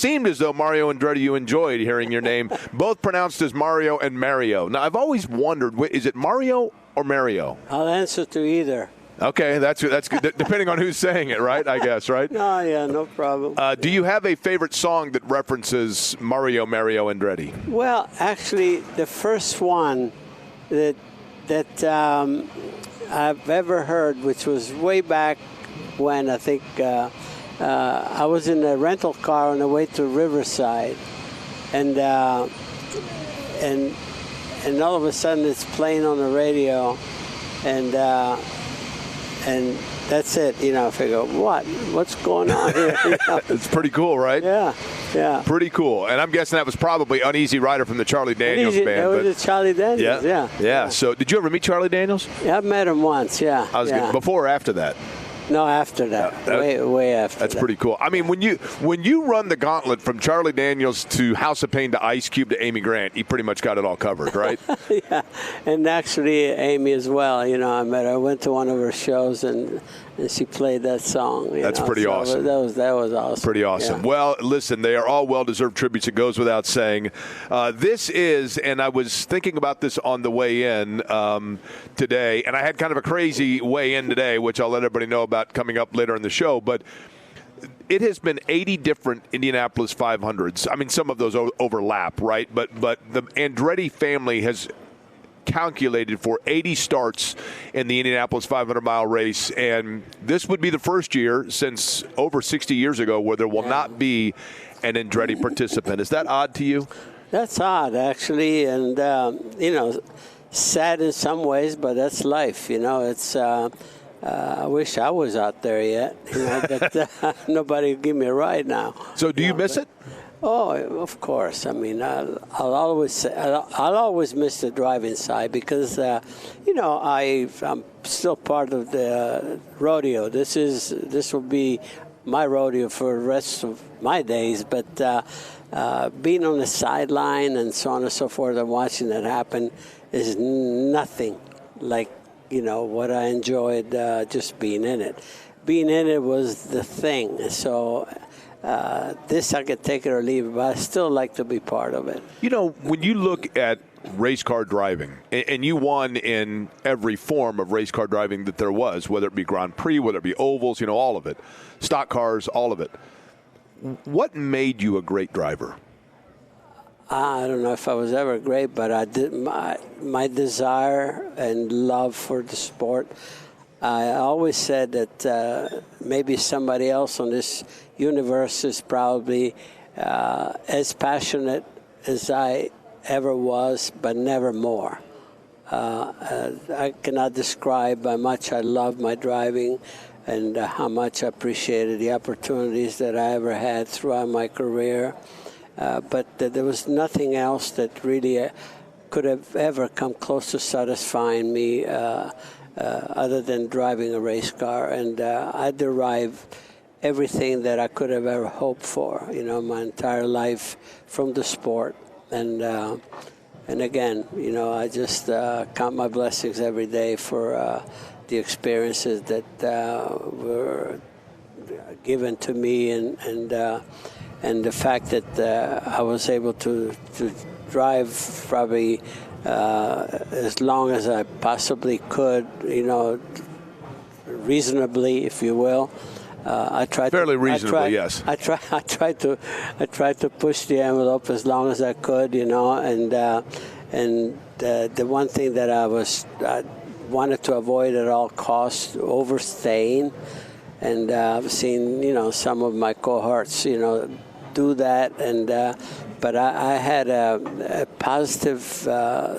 seemed as though Mario Andretti, you enjoyed hearing your name, both pronounced as Mario and Mario. Now, I've always wondered, is it Mario or Mario? I'll answer to either. Okay, that's good. Depending on who's saying it, right? I guess, right? No, yeah, no problem. Do you have a favorite song that references Mario Andretti? Well, actually, the first one that I've ever heard, which was way back when I think I was in a rental car on the way to Riverside, and all of a sudden it's playing on the radio, and that's it. I figure, what's going on here? It's pretty cool, right? Yeah. Pretty cool. And I'm guessing that was probably Uneasy Rider from the Charlie Daniels band. That was the Charlie Daniels, yeah. So did you ever meet Charlie Daniels? Yeah, I've met him once, yeah. Before or after that? No, after that. Way after that. That's pretty cool. I mean, when you run the gauntlet from Charlie Daniels to House of Pain to Ice Cube to Amy Grant, you pretty much got it all covered, right? Yeah, and actually Amy as well. I met her. I went to one of her shows, and she played that song. That's pretty awesome. That was awesome. Pretty awesome. Yeah. Well, listen, they are all well-deserved tributes. It goes without saying. This is, and I was thinking about this on the way in today, and I had kind of a crazy way in today, which I'll let everybody know about coming up later in the show, but it has been 80 different Indianapolis 500s. I mean, some of those overlap, right? But the Andretti family has calculated for 80 starts in the Indianapolis 500-mile race, and this would be the first year since over 60 years ago where there will not be an Andretti participant. Is that odd to you? That's odd, actually, and sad in some ways, but that's life. It's I wish I was out there yet, but nobody will give me a ride now. So do you miss it? Oh, of course. I mean, I'll always miss the driving side because, I'm still part of the rodeo. This will be my rodeo for the rest of my days. But being on the sideline and so on and so forth and watching that happen is nothing like, what I enjoyed just being in it. Being in it was the thing. So this I could take it or leave it, but I still like to be part of it. When you look at race car driving, and you won in every form of race car driving that there was, whether it be Grand Prix, whether it be ovals, all of it, stock cars, all of it. What made you a great driver? I don't know if I was ever great, but I did my desire and love for the sport. I always said that maybe somebody else on this universe is probably as passionate as I ever was, but never more. I cannot describe how much I love my driving and how much I appreciated the opportunities that I ever had throughout my career. But there was nothing else that really could have ever come close to satisfying me other than driving a race car. And I derived everything that I could have ever hoped for, my entire life from the sport. And again, I just count my blessings every day for the experiences that were given to me and the fact that I was able to drive probably as long as I possibly could, reasonably, if you will. I tried yes. I tried to push the envelope as long as I could, and the one thing that I wanted to avoid at all costs, overstaying, and I've seen some of my cohorts do that, and but I had a positive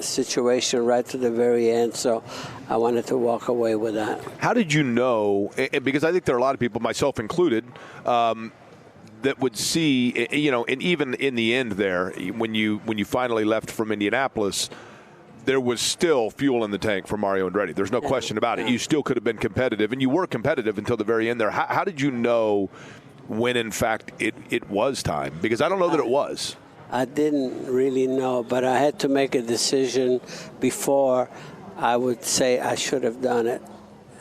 situation right to the very end, so I wanted to walk away with that. How did you know, because I think there are a lot of people, myself included, that would see, and even in the end there, when you finally left from Indianapolis, there was still fuel in the tank for Mario Andretti. There's no question about it. You still could have been competitive, and you were competitive until the very end there. How did you know when, in fact, it was time? Because I don't know that it was. I didn't really know, but I had to make a decision before I would say I should have done it.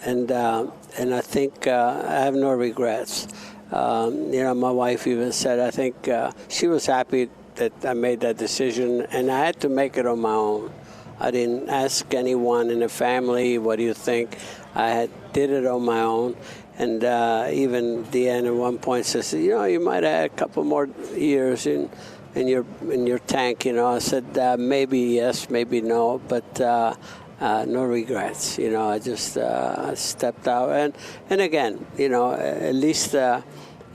And I think I have no regrets. My wife even said, I think she was happy that I made that decision, and I had to make it on my own. I didn't ask anyone in the family, what do you think? I did it on my own. And even Deanne at one point says, you might have a couple more years in your tank. I said, maybe yes, maybe no, but no regrets. I just stepped out. And again, at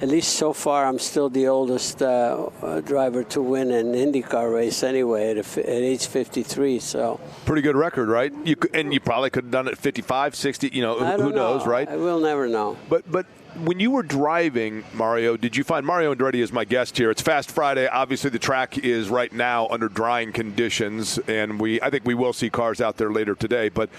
least so far, I'm still the oldest driver to win an IndyCar race anyway at age 53. So pretty good record, right? And you probably could have done it at 55, 60. Who knows, right? I will never know. But when you were driving, Mario, did you find Mario Andretti is my guest here? It's Fast Friday. Obviously, the track is right now under drying conditions, and I think we will see cars out there later today. But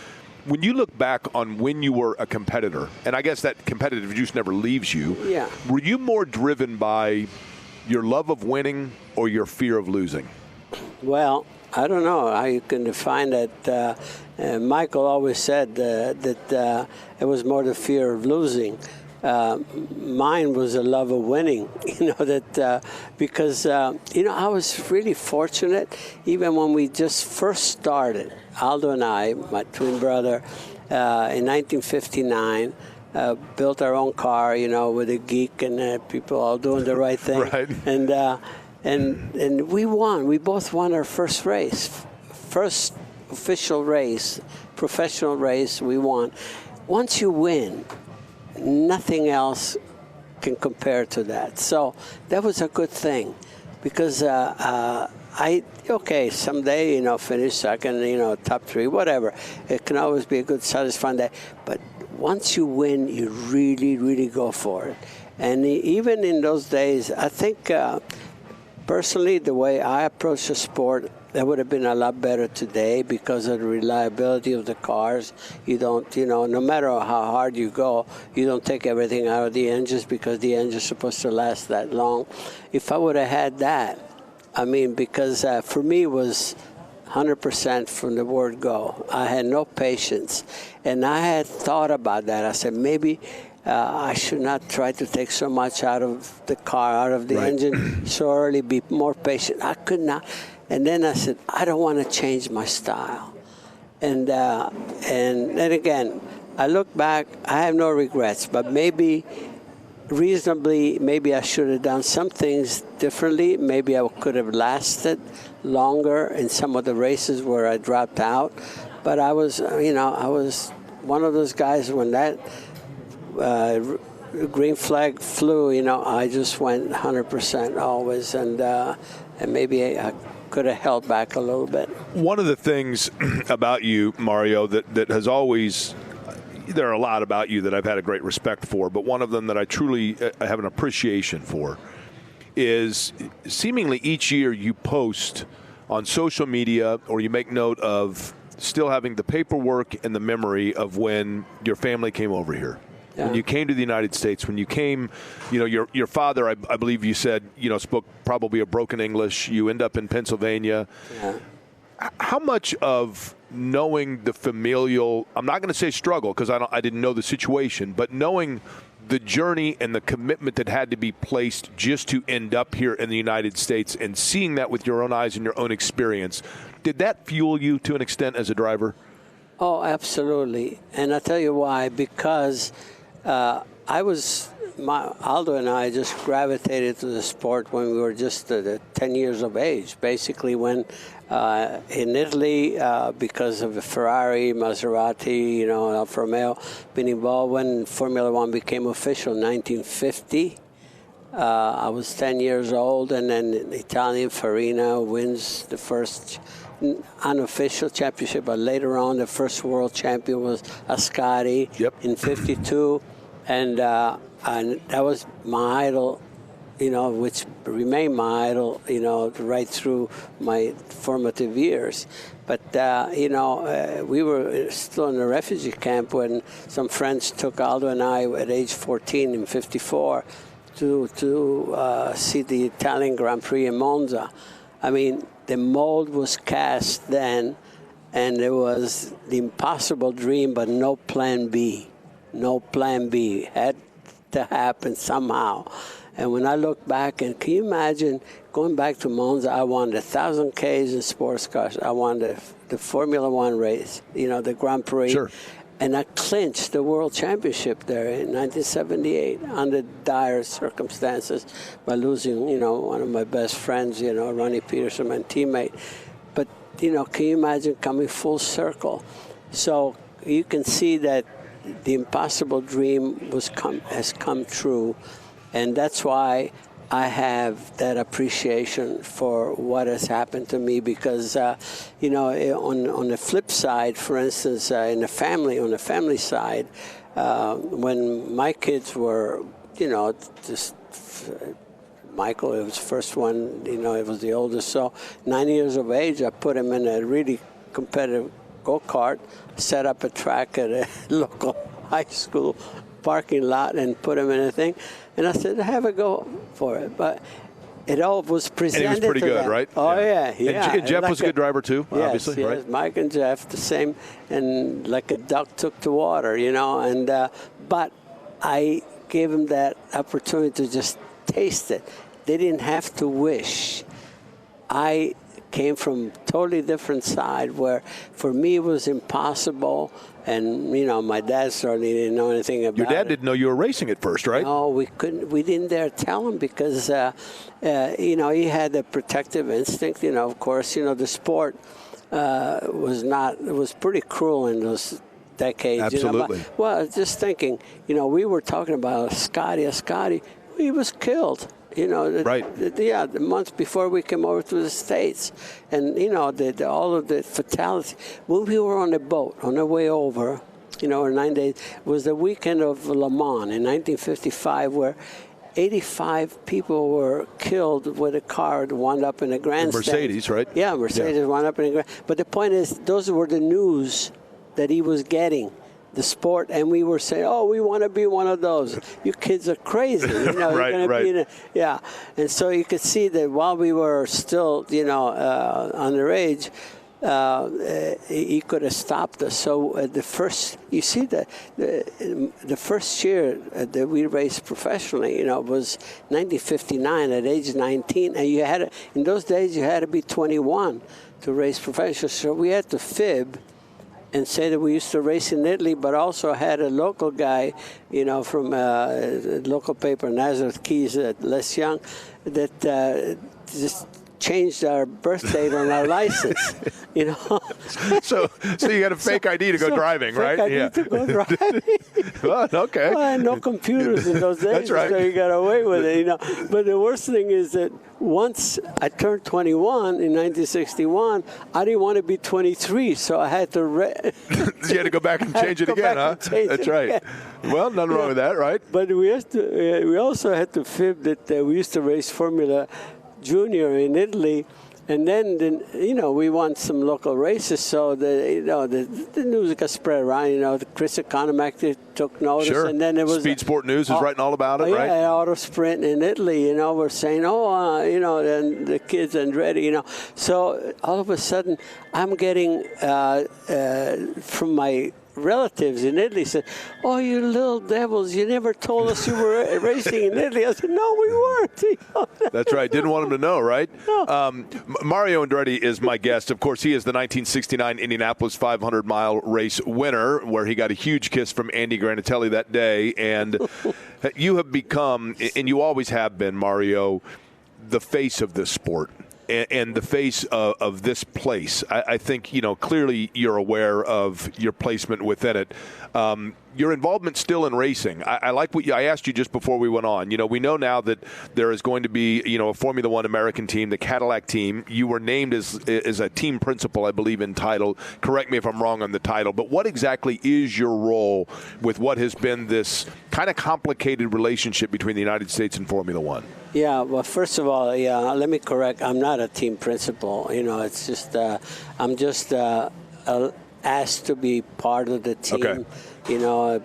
when you look back on when you were a competitor, and I guess that competitive juice never leaves you, yeah. Were you more driven by your love of winning or your fear of losing? Well, I don't know how you can define that. Michael always said that it was more the fear of losing. Mine was a love of winning, because I was really fortunate. Even when we just first started, Aldo and I, my twin brother, in 1959, built our own car, with a geek and people all doing the right thing. Right. And we won. We both won our first race, first official race, professional race. We won. Once you win, nothing else can compare to that. So that was a good thing, because someday, finish second, top three, whatever. It can always be a good, satisfying day. But once you win, you really, really go for it. And even in those days, I think, personally, the way I approach the sport, that would have been a lot better today because of the reliability of the cars. You don't, no matter how hard you go, you don't take everything out of the engines because the engine's supposed to last that long. If I would have had that, because for me it was 100% from the word go. I had no patience. And I had thought about that. I said, maybe I should not try to take so much out of the car, out of the engine so early, be more patient. I could not. And then I said, I don't want to change my style. And then again, I look back, I have no regrets, but maybe I should have done some things differently. Maybe I could have lasted longer in some of the races where I dropped out. But I was one of those guys when that green flag flew, I just went 100% always. And maybe I could have held back a little bit. One of the things about you, Mario, that has always, there are a lot about you that I've had a great respect for, but one of them that I truly have an appreciation for is seemingly each year you post on social media or you make note of still having the paperwork and the memory of when your family came over here. Yeah. When you came to the United States, when you came, your father, I believe you said, spoke probably a broken English. You end up in Pennsylvania. Yeah. How much of knowing the familial, I'm not going to say struggle because I didn't know the situation, but knowing the journey and the commitment that had to be placed just to end up here in the United States and seeing that with your own eyes and your own experience, did that fuel you to an extent as a driver? Oh, absolutely. And I'll tell you why. Because Aldo and I just gravitated to the sport when we were just 10 years of age. Basically, when in Italy, because of Ferrari, Maserati, Alfa Romeo, been involved when Formula One became official in 1950. I was 10 years old, and then Italian Farina wins the first unofficial championship, but later on the first world champion was Ascari in 52. And that was my idol, which remained my idol, right through my formative years. But, we were still in a refugee camp when some friends took Aldo and I at age 14 in 54 to see the Italian Grand Prix in Monza. The mold was cast then, and there was the impossible dream, but no plan B. No plan B. Had to happen somehow. And when I look back, and can you imagine going back to Monza? I won 1,000 Ks in sports cars. I won the Formula One race, the Grand Prix. Sure. And I clinched the World Championship there in 1978 under dire circumstances by losing, one of my best friends, Ronnie Peterson, my teammate. But, can you imagine coming full circle? So you can see that the impossible dream has come true. And that's why I have that appreciation for what has happened to me because, on the flip side, for instance, on the family side, when my kids were, just Michael, it was the first one, it was the oldest. So 9 years of age, I put him in a really competitive go-kart, set up a track at a local high school parking lot and put him in a thing. And I said, have a go for it. But it all was presented. And he was pretty good, them. right? Oh, yeah. And Jeff was a good driver, too, yes, obviously, right? Yes, Mike and Jeff, the same. And like a duck took to water, And but I gave them that opportunity to just taste it. They didn't have to wish. I came from totally different side where for me it was impossible. And, my dad certainly didn't know anything about it. Your dad didn't know you were racing at first, right? No, we didn't dare tell him because, he had a protective instinct. Of course, the sport was pretty cruel in those decades. Absolutely. Well, just thinking, we were talking about Scotty. He was killed. Right. The month before we came over to the States. And, all of the fatality. When we were on a boat on our way over, 9 days, was the weekend of Le Mans in 1955 where 85 people were killed with a car that wound up in a grandstand. Mercedes, right? Yeah, Mercedes wound up in a grandstand. But the point is, those were the news that he was getting. The sport, and we were saying, "Oh, we want to be one of those." You kids are crazy, right. And so you could see that while we were still, underage, he could have stopped us. So the first year that we raced professionally, was 1959 at age 19, and in those days you had to be 21 to race professionally. So we had to fib and say that we used to race in Italy, but also had a local guy, from a local paper, Nazareth Keys, less young, that just changed our birth date on our license, So you got a fake ID to go driving, right? Fake ID to go driving. Well, okay. Well, I had no computers in those days, That's right. so you got away with it, But the worst thing is that once I turned 21 in 1961, I didn't want to be 23, so I had to. You had to go back and change it again, huh? That's right. Well, nothing wrong with that, right? But we also had to fib that we used to race Formula Junior in Italy, and then we won some local races. So the news got spread around. Chris Economac took notice, sure. And then there was Speed Sport News is writing all about it, right? Yeah, Auto Sprint in Italy. We're saying, and the kids Andretti. So all of a sudden, I'm getting from my relatives in Italy said, "Oh, you little devils! You never told us you were racing in Italy." I said, "No, we weren't." That's right. Didn't want him to know, right? No. Mario Andretti is my guest. Of course, he is the 1969 Indianapolis 500-mile race winner, where he got a huge kiss from Andy Granatelli that day. And you have become, and you always have been, Mario, the face of this sport. And the face of this place. I think, clearly you're aware of your placement within it. Your involvement still in racing. I like what I asked you just before we went on. We know now that there is going to be, a Formula One American team, the Cadillac team. You were named as a team principal, I believe, in title. Correct me if I'm wrong on the title. But what exactly is your role with what has been this kind of complicated relationship between the United States and Formula One? Yeah, well, first of all, let me correct. I'm not a team principal. It's just I'm just asked to be part of the team. Okay.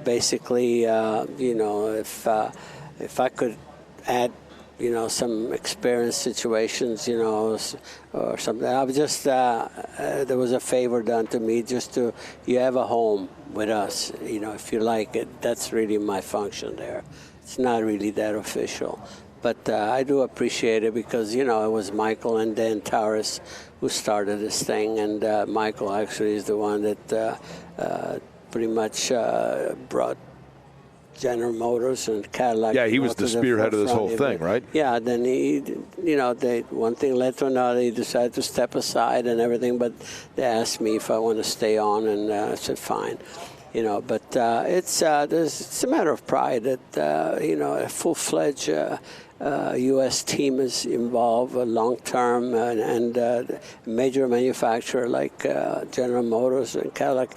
Basically, if I could add, some experience situations, or something. I was just there was a favor done to me, you have a home with us, if you like it. That's really my function there. it's not really that official. But I do appreciate it because, it was Michael and Dan Towers who started this thing. And Michael actually is the one that pretty much brought General Motors and Cadillac. Yeah, he was the spearhead of this whole thing, right? Yeah, then one thing led to another. He decided to step aside and everything, but they asked me if I want to stay on, and I said fine. But it's a matter of pride that a full-fledged U.S. team is involved, long-term, and a major manufacturer like General Motors and Cadillac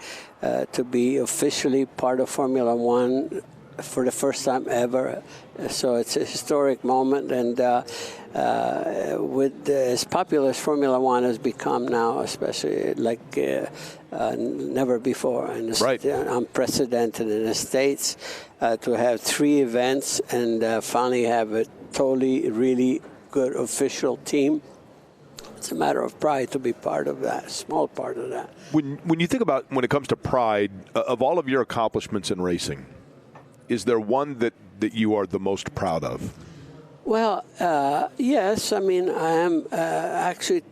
to be officially part of Formula One for the first time ever. So it's a historic moment, and with as popular as Formula One has become now, especially like never before, and it's unprecedented in the States, to have 3 events and finally have a totally, really good official team. It's a matter of pride to be part of that, small part of that. When you think about when it comes to pride, of all of your accomplishments in racing, is there one that you are the most proud of? Well, yes. I mean, I am actually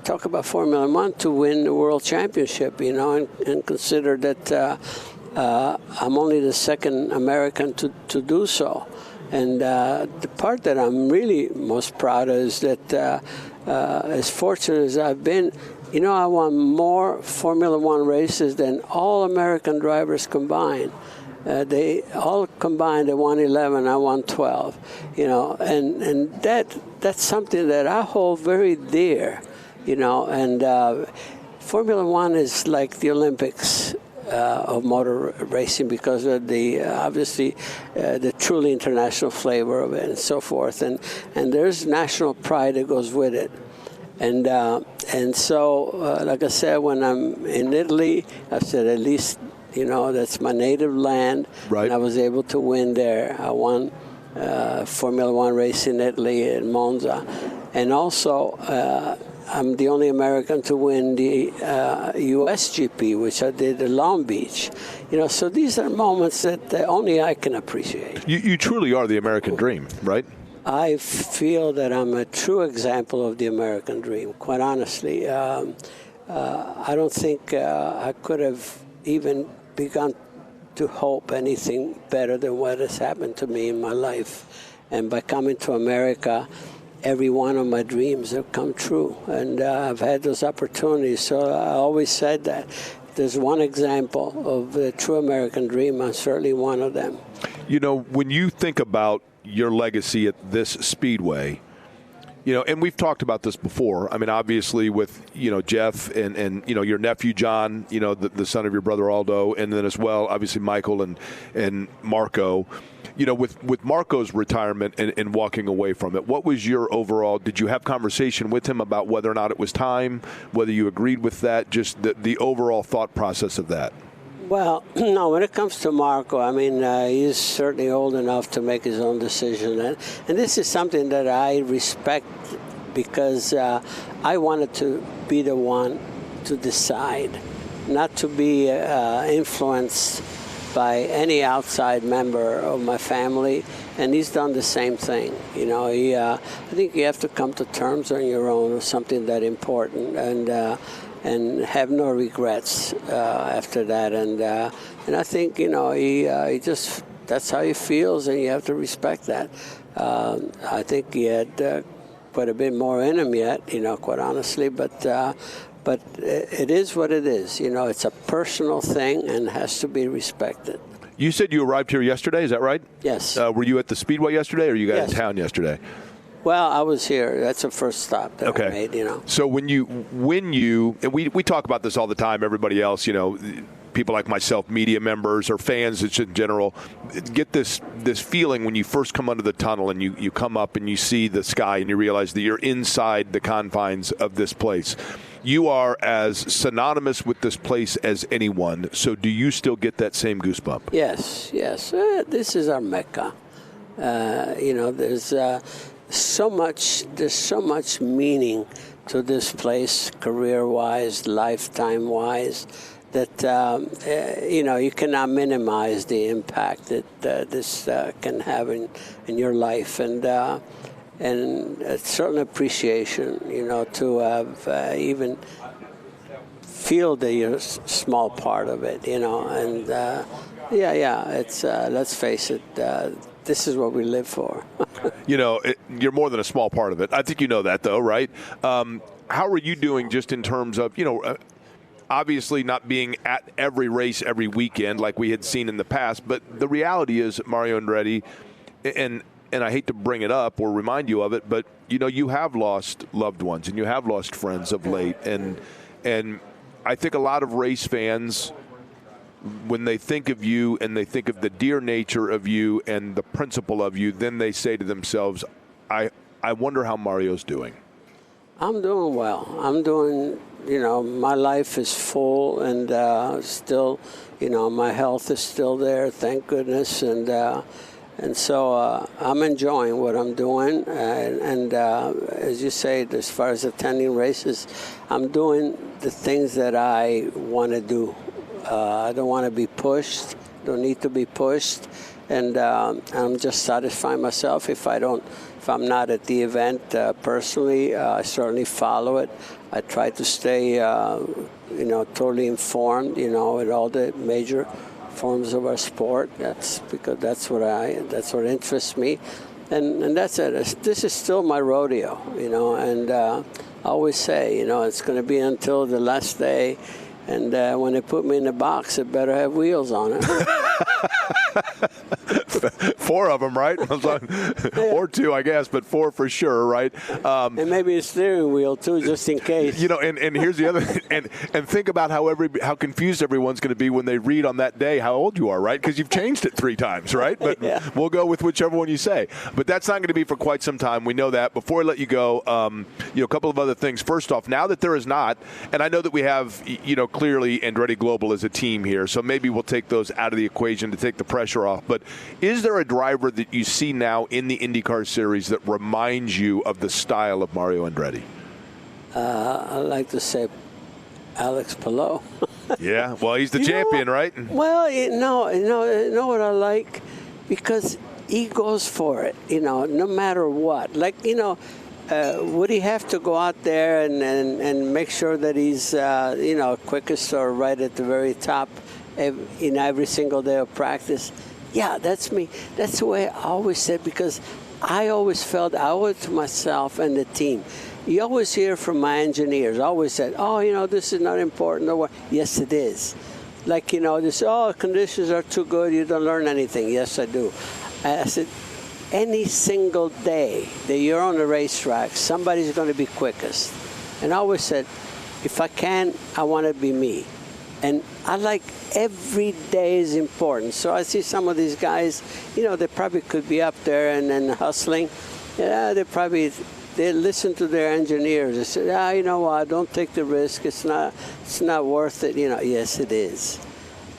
talk about Formula One to win the World Championship, and consider that I'm only the second American to do so. And the part that I'm really most proud of is that as fortunate as I've been, I won more Formula One races than all American drivers combined. They all combined, they won 11, I won 12, and that's something that I hold very dear, and Formula One is like the Olympics of motor racing because of the obviously the truly international flavor of it and so forth, and there's national pride that goes with it. And so, like I said, when I'm in Italy, I said at least, that's my native land. Right. And I was able to win there. I won Formula One race in Italy in Monza. And also, I'm the only American to win the US GP, which I did at Long Beach. So these are moments that only I can appreciate. You truly are the American dream, right? I feel that I'm a true example of the American dream, quite honestly. I don't think I could have even begun to hope anything better than what has happened to me in my life. And by coming to America, every one of my dreams have come true. And I've had those opportunities. So I always said that there's one example of the true American dream. I'm certainly one of them. When you think about your legacy at this speedway, and we've talked about this before. I mean, obviously with, Jeff and your nephew, John, the son of your brother, Aldo, and then as well, obviously Michael and Marco, with Marco's retirement and walking away from it, what was your overall, did you have conversation with him about whether or not it was time, whether you agreed with that, just the overall thought process of that? Well, no, when it comes to Marco, I mean, he's certainly old enough to make his own decision. And this is something that I respect because I wanted to be the one to decide, not to be influenced by any outside member of my family. And he's done the same thing. I think you have to come to terms on your own with something that important. And have no regrets after that. And I think, he just, that's how he feels, and you have to respect that. I think he had quite a bit more in him yet, quite honestly, but it is what it is. It's a personal thing and has to be respected. You said you arrived here yesterday, is that right? Yes. Were you at the Speedway yesterday, or you got in town yesterday? Well, I was here. That's the first stop that I made, So when you, and we talk about this all the time, everybody else, people like myself, media members or fans in general, get this feeling when you first come under the tunnel and you come up and you see the sky and you realize that you're inside the confines of this place. You are as synonymous with this place as anyone. So do you still get that same goosebump? Yes. This is our Mecca. There's so much meaning to this place, career-wise, lifetime-wise, you cannot minimize the impact that this can have in your life, and it's certain appreciation, to have even feel that you're a small part of it, and it's let's face it, this is what we live for. You're more than a small part of it. I think you know that, though, right? How are you doing just in terms of, obviously not being at every race every weekend like we had seen in the past, but the reality is, Mario Andretti, and I hate to bring it up or remind you of it, but, you have lost loved ones and you have lost friends of late. And I think a lot of race fans, when they think of you and they think of the dear nature of you and the principle of you, then they say to themselves, I wonder how Mario's doing. I'm doing well. I'm doing, my life is full, and still, my health is still there, thank goodness. And so I'm enjoying what I'm doing. And as you say, as far as attending races, I'm doing the things that I want to do. I don't want to be pushed, don't need to be pushed. And I'm just satisfying myself if I'm not at the event personally. I certainly follow it. I try to stay, totally informed, with all the major forms of our sport. That's because that's what interests me, and that's it. This is still my rodeo, and I always say, it's going to be until the last day. And when they put me in the box, it better have wheels on it. 4 of them, right? Or 2, I guess, but 4 for sure, right? And maybe a steering wheel too, just in case. And here's the other thing. And think about how confused everyone's going to be when they read on that day how old you are, right? Because you've changed it 3 times, right? But we'll go with whichever one you say. But that's not going to be for quite some time. We know that. Before I let you go, a couple of other things. First off, now that there is not, and I know that we have, clearly Andretti Global as a team here, so maybe we'll take those out of the equation to take the pressure off. But is there a driver that you see now in the IndyCar series that reminds you of the style of Mario Andretti? I like to say Alex Palou. Yeah, well, he's the champion, right? Well, you know what I like? Because he goes for it, no matter what. Like, would he have to go out there and make sure that he's, quickest or right at the very top in every single day of practice? Yeah, that's me. That's the way I always said, because I always felt I owe it to myself and the team. You always hear from my engineers, I always said, this is not important. Or yes, it is. Like, they say, conditions are too good, you don't learn anything. Yes, I do. I said, any single day that you're on the racetrack, somebody's going to be quickest. And I always said, if I can, I want to be me. And I like every day is important. So I see some of these guys, they probably could be up there and hustling. Yeah, they listen to their engineers. They say, you know what, don't take the risk. It's not worth it. Yes, it is.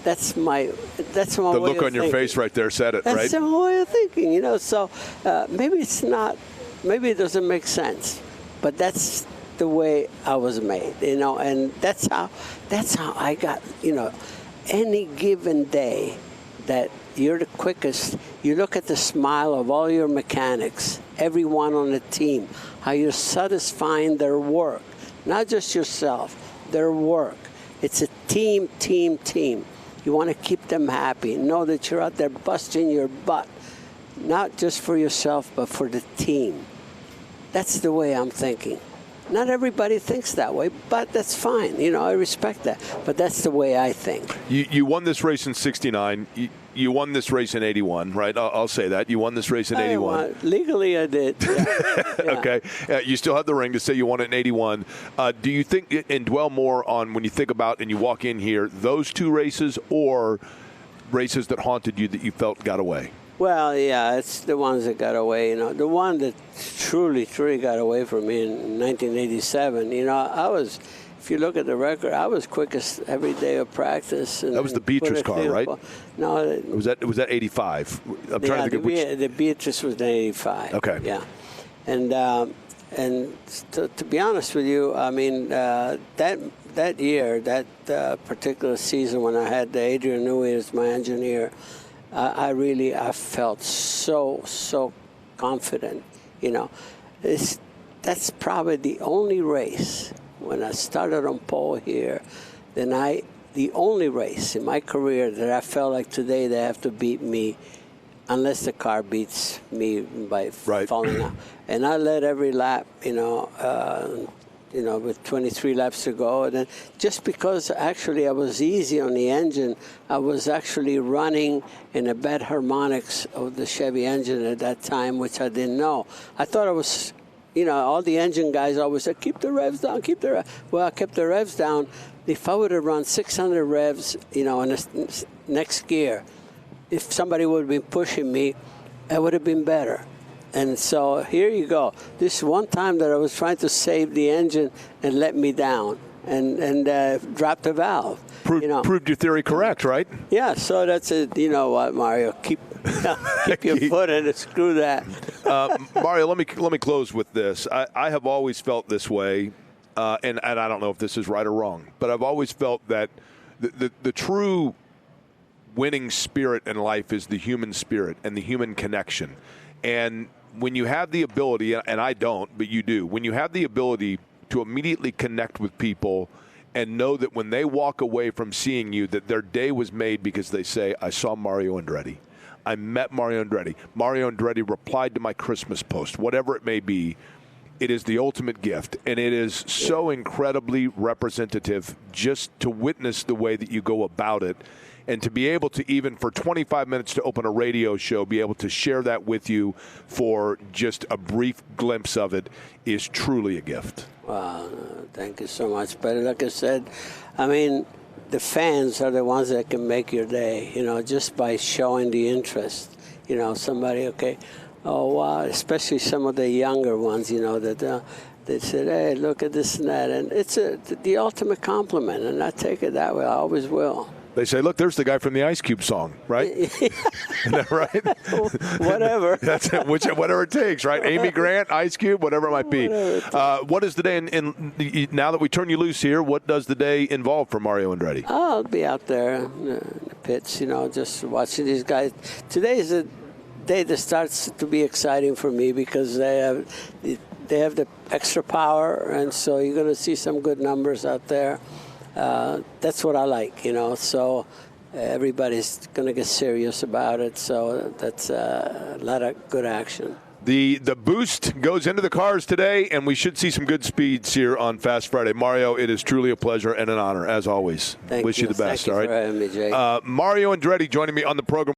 That's my the look on your face right there said it, right? That's my way of thinking, So maybe it doesn't make sense, but that's the way I was made, and that's how I got, any given day that you're the quickest, you look at the smile of all your mechanics, everyone on the team, how you're satisfying their work, not just yourself, their work. It's a team. You want to keep them happy. Know that you're out there busting your butt, not just for yourself, but for the team. That's the way I'm thinking. Not everybody thinks that way, but that's fine. I respect that. But that's the way I think. You won this race in '69. You won this race in '81, right? I'll say that. You won this race in '81. Legally, I did. Yeah. Okay. You still have the ring to say you won it in '81. Do you think, and dwell more on when you think about and you walk in here, those 2 races or races that haunted you that you felt got away? Well, yeah, it's the ones that got away. The one that truly got away from me in 1987. I was, if you look at the record, I was quickest every day of practice. And that was the Beatrice car, right? No, was that 85? I'm trying to think of which. The Beatrice was in 85. Okay. Yeah, and to be honest with you, I mean that that year, that particular season when I had Adrian Newey as my engineer, I felt so confident. You know, that's probably the only race when I started on pole here. The only race in my career that I felt like today they have to beat me, unless the car beats me by falling out. And I led every lap, with 23 laps to go. And then just because actually I was easy on the engine, I was actually running in the bad harmonics of the Chevy engine at that time, which I didn't know. I thought I was, all the engine guys always said, keep the revs down, keep the revs. Well, I kept the revs down. If I would have run 600 revs, in the next gear, if somebody would have been pushing me, it would have been better. And so here you go. This one time that I was trying to save the engine and let me down and dropped the valve. Proved your theory correct, right? Yeah, so that's it. You know what, Mario? Keep your foot in it. Screw that. Mario, let me close with this. I have always felt this way, and I don't know if this is right or wrong, but I've always felt that the true winning spirit in life is the human spirit and the human connection. And when you have the ability, and I don't, but you do, when you have the ability to immediately connect with people and know that when they walk away from seeing you, that their day was made because they say, I saw Mario Andretti. I met Mario Andretti. Mario Andretti replied to my Christmas post, whatever it may be. It is the ultimate gift, and it is so incredibly representative just to witness the way that you go about it. And to be able to, even for 25 minutes to open a radio show, be able to share that with you for just a brief glimpse of it is truly a gift. Wow, thank you so much. But like I said, I mean, the fans are the ones that can make your day, just by showing the interest. Somebody, okay, oh, wow, especially some of the younger ones, that they said, hey, look at this and that. And it's the ultimate compliment, and I take it that way. I always will. They say, look, there's the guy from the Ice Cube song, right? Isn't that right? Whatever. That's it, whatever it takes, right? Amy Grant, Ice Cube, whatever it might be. What is the day, now that we turn you loose here, what does the day involve for Mario Andretti? I'll be out there in the pits, just watching these guys. Today is a day that starts to be exciting for me because they have the extra power, and so you're going to see some good numbers out there. That's what I like, so everybody's going to get serious about it, so that's a lot of good action. The boost goes into the cars today, and we should see some good speeds here on Fast Friday. Mario, it is truly a pleasure and an honor, as always. Thank Wish you the best, Thank you all right? for having me, Jay. Mario Andretti joining me on the program.